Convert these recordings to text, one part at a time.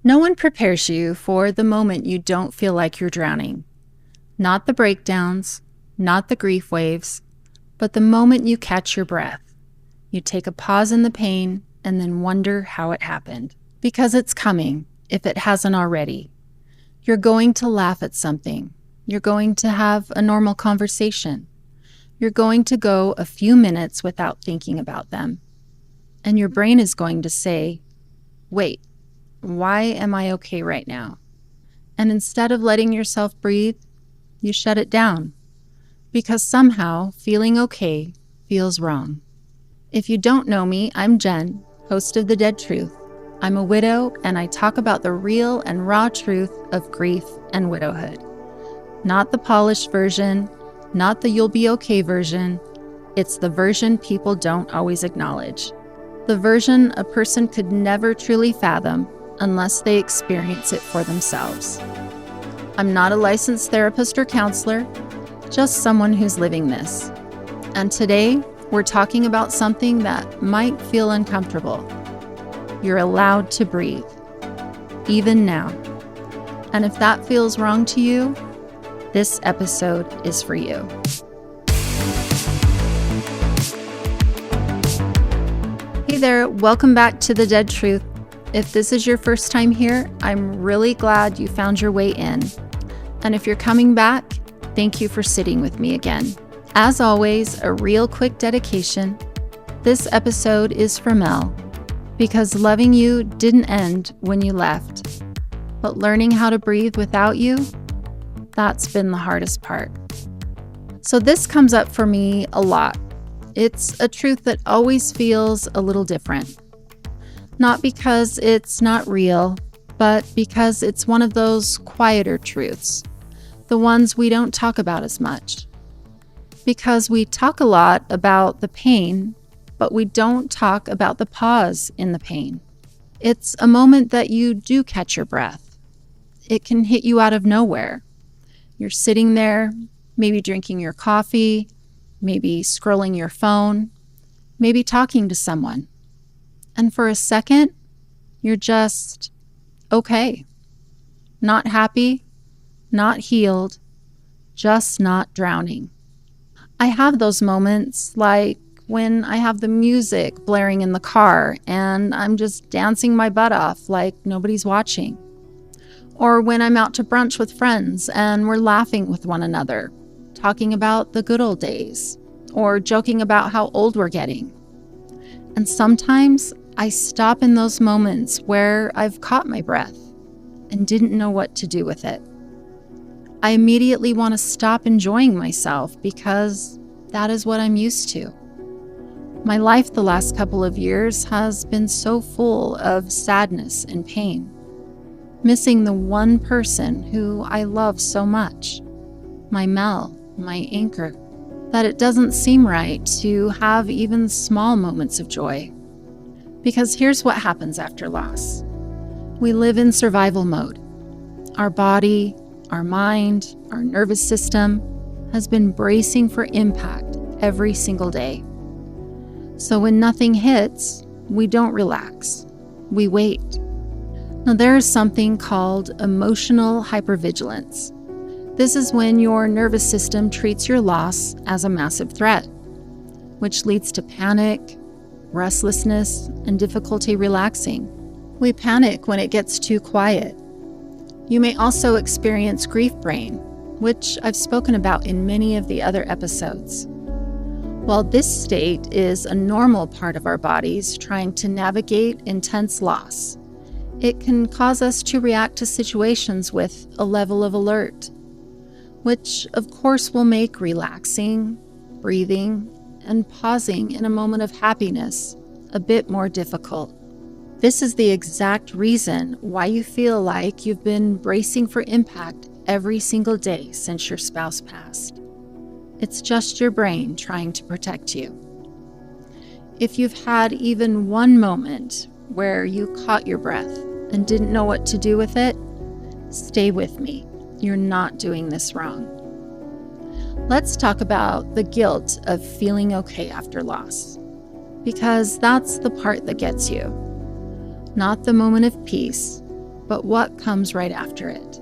No one prepares you for the moment you don't feel like you're drowning. Not the breakdowns, not the grief waves, but the moment you catch your breath. You take a pause in the pain and then wonder how it happened. Because it's coming, if it hasn't already. You're going to laugh at something. You're going to have a normal conversation. You're going to go a few minutes without thinking about them. And your brain is going to say, wait, why am I okay right now? And instead of letting yourself breathe, you shut it down. Because somehow feeling okay feels wrong. If you don't know me, I'm Jen, host of The Dead Truth. I'm a widow, and I talk about the real and raw truth of grief and widowhood. Not the polished version, not the you'll be okay version. It's the version people don't always acknowledge. The version a person could never truly fathom unless they experience it for themselves. I'm not a licensed therapist or counselor, just someone who's living this. And today, we're talking about something that might feel uncomfortable. You're allowed to breathe, even now. And if that feels wrong to you, this episode is for you. Hey there, welcome back to The Dead Truth. If this is your first time here, I'm really glad you found your way in. And if you're coming back, thank you for sitting with me again. As always, a real quick dedication. This episode is for Mel. Because loving you didn't end when you left, but learning how to breathe without you, that's been the hardest part. So this comes up for me a lot. It's a truth that always feels a little different. Not because it's not real, but because it's one of those quieter truths, the ones we don't talk about as much. Because we talk a lot about the pain, but we don't talk about the pause in the pain. It's a moment that you do catch your breath. It can hit you out of nowhere. You're sitting there, maybe drinking your coffee, maybe scrolling your phone, maybe talking to someone. And for a second, you're just okay. Not happy, not healed, just not drowning. I have those moments like when I have the music blaring in the car and I'm just dancing my butt off like nobody's watching. Or when I'm out to brunch with friends and we're laughing with one another, talking about the good old days, or joking about how old we're getting. And sometimes I stop in those moments where I've caught my breath and didn't know what to do with it. I immediately want to stop enjoying myself because that is what I'm used to. My life the last couple of years has been so full of sadness and pain, missing the one person who I love so much, my Mel, my anchor, that it doesn't seem right to have even small moments of joy. Because here's what happens after loss. We live in survival mode. Our body, our mind, our nervous system has been bracing for impact every single day. So when nothing hits, we don't relax. We wait. Now there is something called emotional hypervigilance. This is when your nervous system treats your loss as a massive threat, which leads to panic, restlessness, and difficulty relaxing. We panic when it gets too quiet. You may also experience grief brain, which I've spoken about in many of the other episodes. While this state is a normal part of our bodies trying to navigate intense loss, it can cause us to react to situations with a level of alert, which of course will make relaxing, breathing, and pausing in a moment of happiness a bit more difficult. This is the exact reason why you feel like you've been bracing for impact every single day since your spouse passed. It's just your brain trying to protect you. If you've had even one moment where you caught your breath and didn't know what to do with it, stay with me. You're not doing this wrong. Let's talk about the guilt of feeling okay after loss, because that's the part that gets you. Not the moment of peace, but what comes right after it?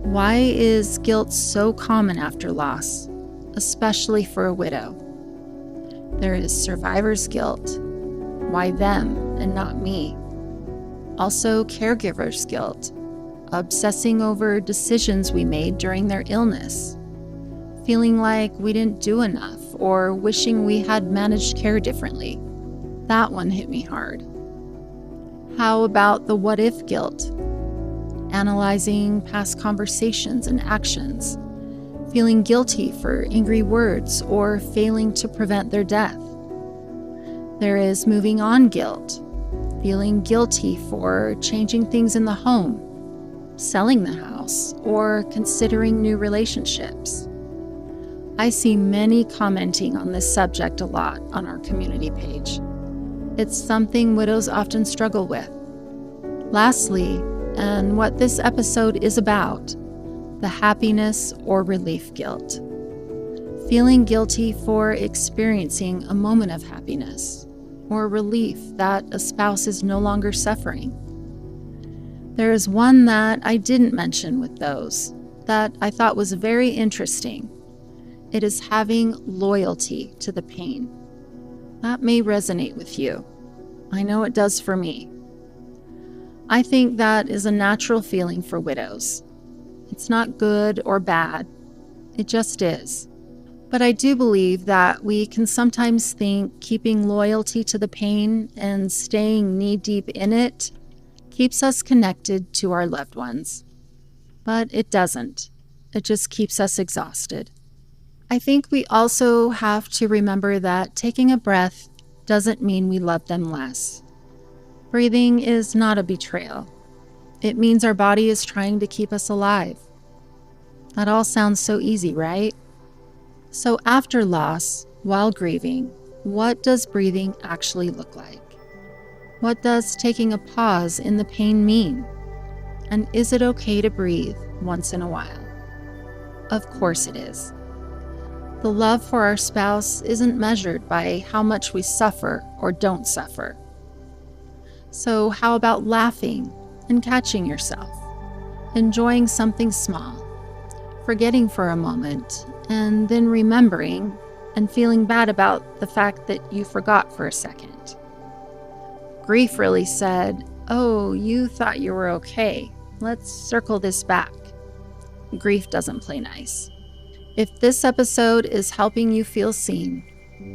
Why is guilt so common after loss, especially for a widow? There is survivor's guilt. Why them and not me? Also, caregiver's guilt, obsessing over decisions we made during their illness, feeling like we didn't do enough or wishing we had managed care differently. That one hit me hard. How about the what if guilt? Analyzing past conversations and actions, feeling guilty for angry words or failing to prevent their death. There is moving on guilt, feeling guilty for changing things in the home, selling the house, or considering new relationships. I see many commenting on this subject a lot on our community page. It's something widows often struggle with. Lastly, and what this episode is about, the happiness or relief guilt. Feeling guilty for experiencing a moment of happiness or relief that a spouse is no longer suffering. There is one that I didn't mention with those that I thought was very interesting. It is having loyalty to the pain. That may resonate with you. I know it does for me. I think that is a natural feeling for widows. It's not good or bad. It just is. But I do believe that we can sometimes think keeping loyalty to the pain and staying knee-deep in it keeps us connected to our loved ones. But it doesn't. It just keeps us exhausted. I think we also have to remember that taking a breath doesn't mean we love them less. Breathing is not a betrayal. It means our body is trying to keep us alive. That all sounds so easy, right? So after loss, while grieving, what does breathing actually look like? What does taking a pause in the pain mean? And is it okay to breathe once in a while? Of course it is. The love for our spouse isn't measured by how much we suffer or don't suffer. So how about laughing and catching yourself, enjoying something small, forgetting for a moment, and then remembering and feeling bad about the fact that you forgot for a second? Grief really said, "Oh, you thought you were okay. Let's circle this back." Grief doesn't play nice. If this episode is helping you feel seen,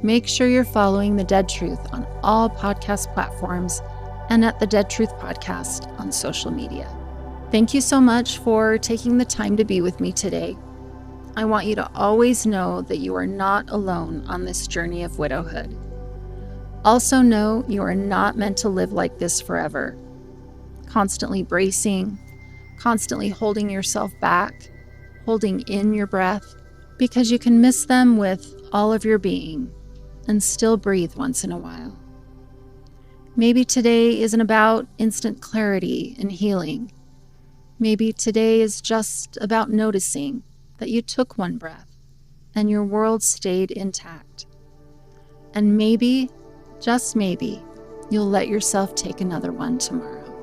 make sure you're following The Dead Truth on all podcast platforms and at The Dead Truth Podcast on social media. Thank you so much for taking the time to be with me today. I want you to always know that you are not alone on this journey of widowhood. Also know you are not meant to live like this forever, constantly bracing, constantly holding yourself back, holding in your breath, because you can miss them with all of your being and still breathe once in a while. Maybe today isn't about instant clarity and healing. Maybe today is just about noticing that you took one breath and your world stayed intact. And maybe, just maybe, you'll let yourself take another one tomorrow.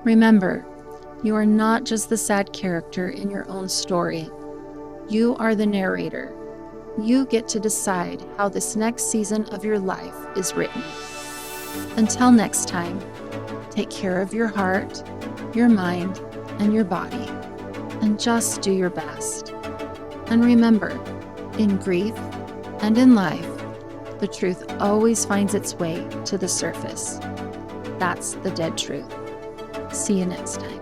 Remember, you are not just the sad character in your own story. You are the narrator. You get to decide how this next season of your life is written. Until next time, take care of your heart, your mind, and your body, and just do your best. And remember, in grief and in life, the truth always finds its way to the surface. That's the dead truth. See you next time.